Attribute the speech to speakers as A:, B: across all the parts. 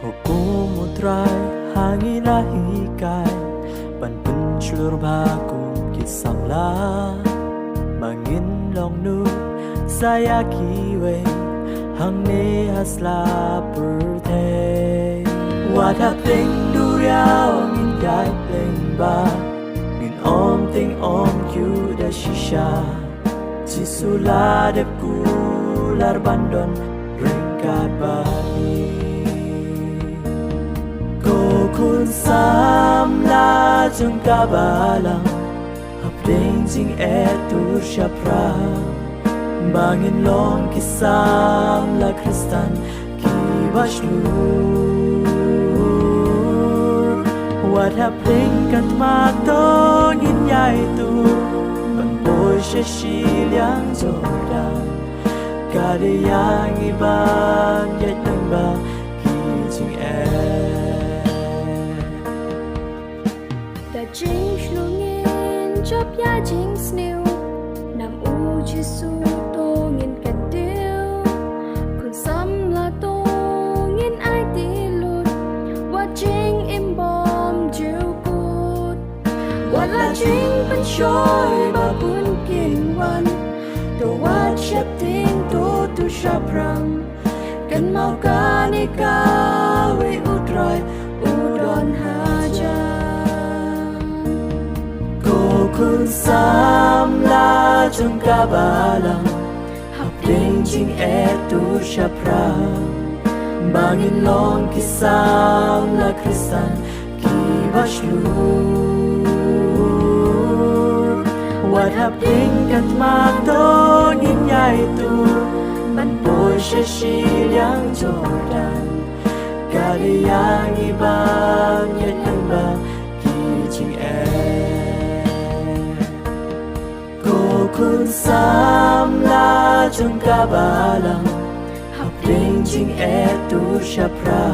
A: Hukumutray hangin lahikai Pan pencur bakum kisangla Mangin long nu saya kiwe Hang ne hasla perte Wadhap ting duriao ngin gai pleng ba Ngin om ting om kyu da shisha Jisula dep kular bandon ringkat bani Kun sam la chung kabalang Hapding jing etur syapra Bangin long kisam la kristan kiwashlur Wat hapding kat matong inyay tu Panpoy siya silyang Jordan Kadiyang ibang yat nang ba kijing
B: Chính luôn nghiên chấp ya chính snew Nam u chi su tô nghiên cạnh tiêu Còn xăm là tô nghiên ai tí lụt Và chính im bom chiều cút Và là chính bên trôi bà bún kiên văn Tô vát chấp tiếng tô tu sạp răng Cần mau ca ni ca vì út rồi u đòn hà cha Kun sam la chung kabalang Hapding jing etur syapra Bangin long kisam la kristan kiwashlur Wat hapding kat matong inyay tu Panpoy siya silyang Jordan Kadiyang ibang yat nang ba kijing Kun sam la chung kabalang Hapding jing etur syapra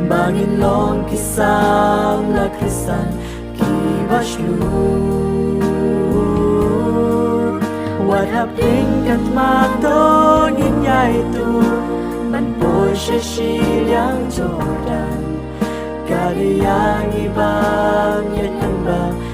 B: Bangin long kisam la kristan kiwashlur Wat hapding kat matong inyay tu Panpoy siya silyang Jordan Kadiyang ibang yat nang ba